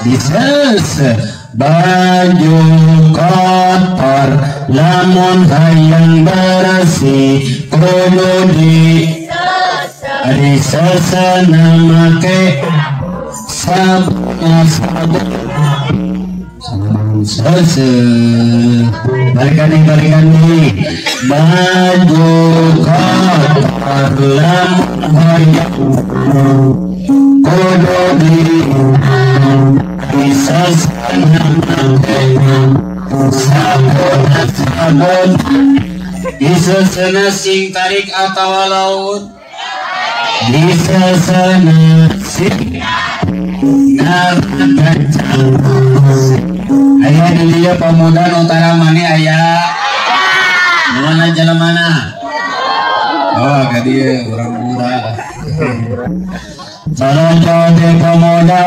disese baju kotor lamun hayang bersih kudu disese make sabun sese balikan nih baju kotor lamun hayang kudu sabun disesena sing tarik atau laut disesena sing ngargacang ayah di dia pemuda utara mana ayah mana jalan mana oh gak dia orang murah kalau jadi pemuda